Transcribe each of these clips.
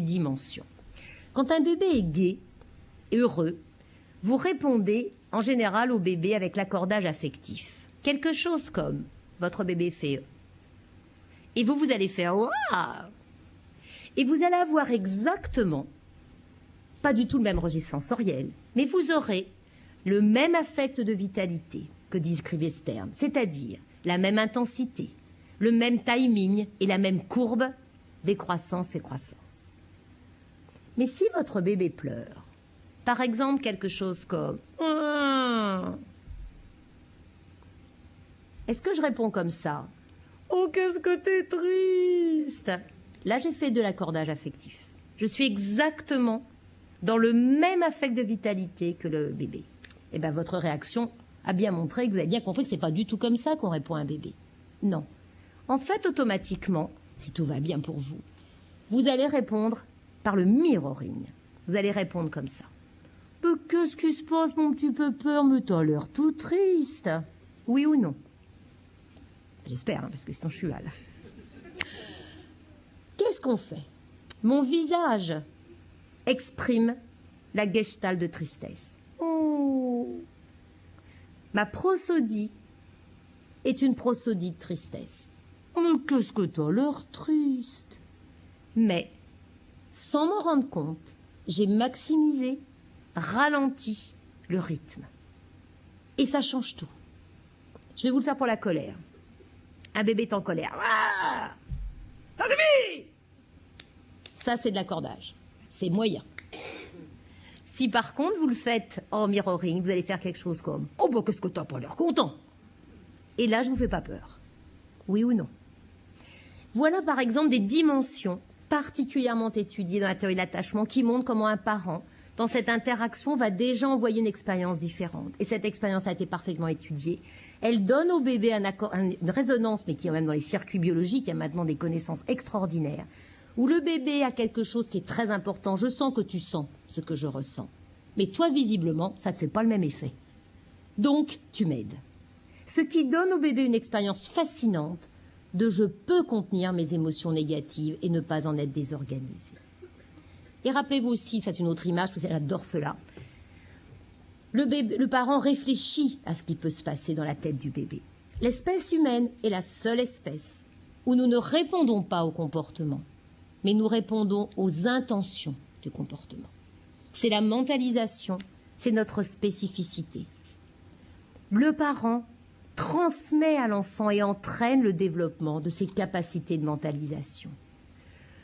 dimensions. Quand un bébé est gai et heureux, vous répondez en général au bébé avec l'accordage affectif. Quelque chose comme votre bébé fait et vous allez faire waouh, et vous allez avoir exactement, pas du tout le même registre sensoriel, mais vous aurez le même affect de vitalité que décrivait Stern, c'est-à-dire la même intensité, le même timing et la même courbe décroissance et croissance. Mais si votre bébé pleure, par exemple quelque chose comme est-ce que je réponds comme ça? Oh, qu'est-ce que t'es triste! Là, j'ai fait de l'accordage affectif. Je suis exactement dans le même affect de vitalité que le bébé. Et bien, votre réaction a bien montré que vous avez bien compris que c'est pas du tout comme ça qu'on répond à un bébé. Non. En fait, automatiquement, si tout va bien pour vous, vous allez répondre par le mirroring. Vous allez répondre comme ça. Mais qu'est-ce qui se passe, mon petit pépère? Mais t'as l'air tout triste. Oui ou non? J'espère, hein, parce que sinon je suis là. Qu'est-ce qu'on fait? Mon visage exprime la gestalt de tristesse. Oh. Ma prosodie est une prosodie de tristesse. Mais qu'est-ce que t'as l'air triste? Mais, sans m'en rendre compte, j'ai maximisé, ralenti le rythme. Et ça change tout. Je vais vous le faire pour la colère. Un bébé est en colère. Ah, ça suffit! Ça, c'est de l'accordage. C'est moyen. Si par contre, vous le faites en mirroring, vous allez faire quelque chose comme « Oh, bah, qu'est-ce que t'as pas l'air content ?» Et là, je vous fais pas peur. Oui ou non? Voilà, par exemple, des dimensions particulièrement étudiées dans la théorie de l'attachement qui montrent comment un parent, dans cette interaction, va déjà envoyer une expérience différente. Et cette expérience a été parfaitement étudiée. Elle donne au bébé une résonance, mais qui est même dans les circuits biologiques, il y a maintenant des connaissances extraordinaires, où le bébé a quelque chose qui est très important. Je sens que tu sens ce que je ressens. Mais toi, visiblement, ça ne te fait pas le même effet. Donc, tu m'aides. Ce qui donne au bébé une expérience fascinante de je peux contenir mes émotions négatives et ne pas en être désorganisé. Et rappelez-vous aussi, ça c'est une autre image, parce que j'adore cela, le parent réfléchit à ce qui peut se passer dans la tête du bébé. L'espèce humaine est la seule espèce où nous ne répondons pas au comportement, mais nous répondons aux intentions du comportement. C'est la mentalisation, c'est notre spécificité. Le parent transmet à l'enfant et entraîne le développement de ses capacités de mentalisation.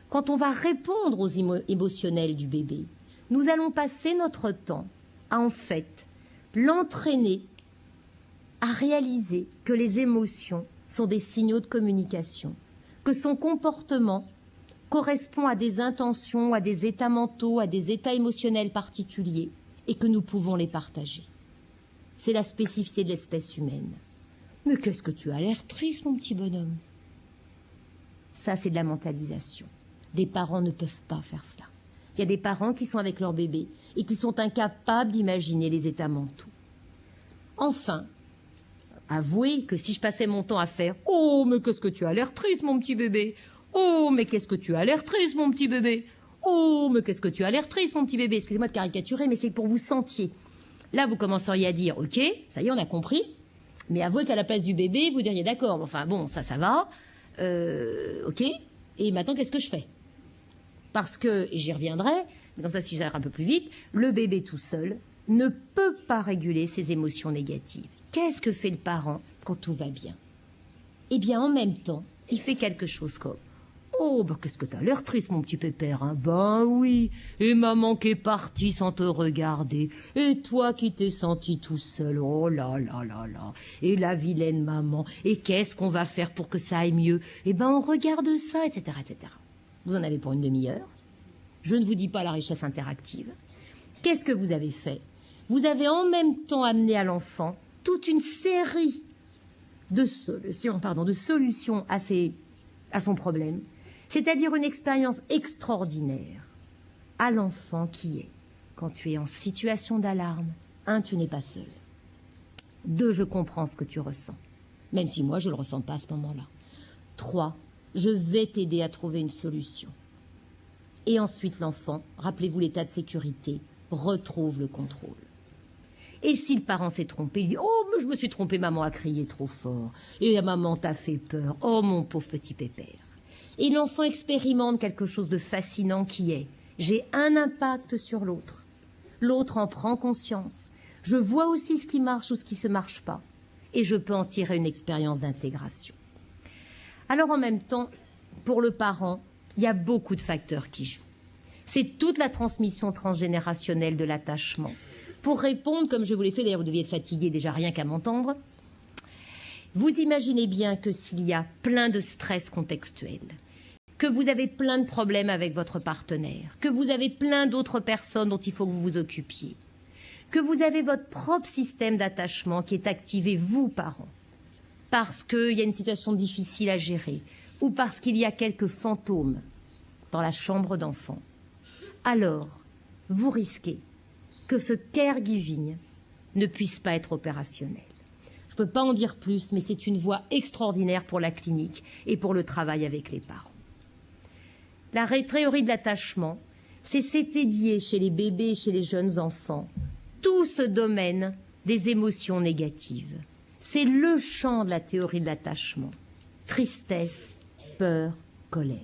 Quand on va répondre aux émotionnels du bébé, nous allons passer notre temps à en fait l'entraîner à réaliser que les émotions sont des signaux de communication, que son comportement correspond à des intentions, à des états mentaux, à des états émotionnels particuliers et que nous pouvons les partager. C'est la spécificité de l'espèce humaine. Mais qu'est-ce que tu as l'air triste, mon petit bonhomme? Ça, c'est de la mentalisation. Des parents ne peuvent pas faire cela. Il y a des parents qui sont avec leur bébé et qui sont incapables d'imaginer les états mentaux. Enfin, avouez que si je passais mon temps à faire « Oh, mais qu'est-ce que tu as l'air triste, mon petit bébé !»« Oh, mais qu'est-ce que tu as l'air triste, mon petit bébé !»« Oh, mais qu'est-ce que tu as l'air triste, mon petit bébé !» Excusez-moi de caricaturer, mais c'est pour vous sentiez. Là, vous commenceriez à dire « Ok, ça y est, on a compris. » Mais avouez qu'à la place du bébé, vous diriez « D'accord, enfin bon, ça va. Ok. Et maintenant, qu'est-ce que je fais ?» Parce que, et j'y reviendrai, mais comme ça, si j'arrive un peu plus vite, le bébé tout seul ne peut pas réguler ses émotions négatives. Qu'est-ce que fait le parent quand tout va bien? Eh bien, en même temps, il fait quelque chose comme « Oh, bah, qu'est-ce que t'as l'air triste, mon petit pépère, hein? Ben oui, et maman qui est partie sans te regarder, et toi qui t'es senti tout seul, oh là là là là, et la vilaine maman, et qu'est-ce qu'on va faire pour que ça aille mieux? Eh ben, on regarde ça, etc., etc. » Vous en avez pour une demi-heure. Je ne vous dis pas la richesse interactive. Qu'est-ce que vous avez fait? Vous avez en même temps amené à l'enfant toute une série de solutions à son problème, c'est-à-dire une expérience extraordinaire à l'enfant qui est, quand tu es en situation d'alarme, 1, tu n'es pas seul. 2, je comprends ce que tu ressens, même si moi je ne le ressens pas à ce moment-là. 3, je vais t'aider à trouver une solution. Et ensuite, l'enfant, rappelez-vous l'état de sécurité, retrouve le contrôle. Et si le parent s'est trompé, il dit « Oh, mais je me suis trompé, maman a crié trop fort. Et la maman t'a fait peur. Oh, mon pauvre petit pépère. » Et l'enfant expérimente quelque chose de fascinant qui est « J'ai un impact sur l'autre. L'autre en prend conscience. Je vois aussi ce qui marche ou ce qui ne se marche pas. Et je peux en tirer une expérience d'intégration. » Alors en même temps, pour le parent, il y a beaucoup de facteurs qui jouent. C'est toute la transmission transgénérationnelle de l'attachement. Pour répondre, comme je vous l'ai fait, d'ailleurs vous deviez être fatigué déjà rien qu'à m'entendre, vous imaginez bien que s'il y a plein de stress contextuel, que vous avez plein de problèmes avec votre partenaire, que vous avez plein d'autres personnes dont il faut que vous vous occupiez, que vous avez votre propre système d'attachement qui est activé, vous, parents, parce qu'il y a une situation difficile à gérer ou parce qu'il y a quelques fantômes dans la chambre d'enfant, alors vous risquez que ce caregiving ne puisse pas être opérationnel. Je ne peux pas en dire plus, mais c'est une voie extraordinaire pour la clinique et pour le travail avec les parents. La théorie de l'attachement, c'est s'étudier chez les bébés et chez les jeunes enfants tout ce domaine des émotions négatives. C'est le champ de la théorie de l'attachement. Tristesse, peur, colère.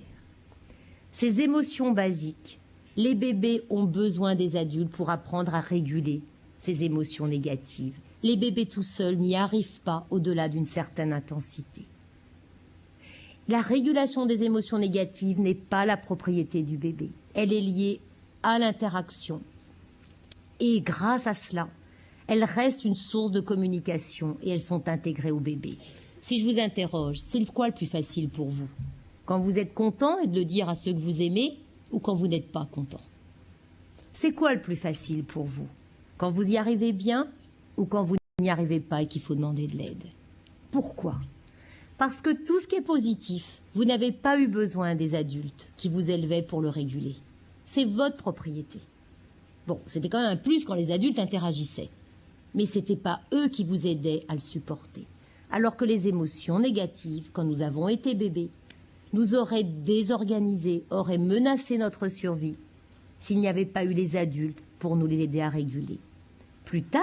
Ces émotions basiques, les bébés ont besoin des adultes pour apprendre à réguler ces émotions négatives. Les bébés tout seuls n'y arrivent pas au-delà d'une certaine intensité. La régulation des émotions négatives n'est pas la propriété du bébé. Elle est liée à l'interaction. Et grâce à cela, elles restent une source de communication et elles sont intégrées au bébé. Si je vous interroge, c'est quoi le plus facile pour vous? Quand vous êtes content et de le dire à ceux que vous aimez ou quand vous n'êtes pas content? C'est quoi le plus facile pour vous? Quand vous y arrivez bien ou quand vous n'y arrivez pas et qu'il faut demander de l'aide? Pourquoi? Parce que tout ce qui est positif, vous n'avez pas eu besoin des adultes qui vous élevaient pour le réguler. C'est votre propriété. Bon, c'était quand même un plus quand les adultes interagissaient. Mais ce n'était pas eux qui vous aidaient à le supporter. Alors que les émotions négatives, quand nous avons été bébés, nous auraient désorganisés, auraient menacé notre survie s'il n'y avait pas eu les adultes pour nous les aider à réguler. Plus tard,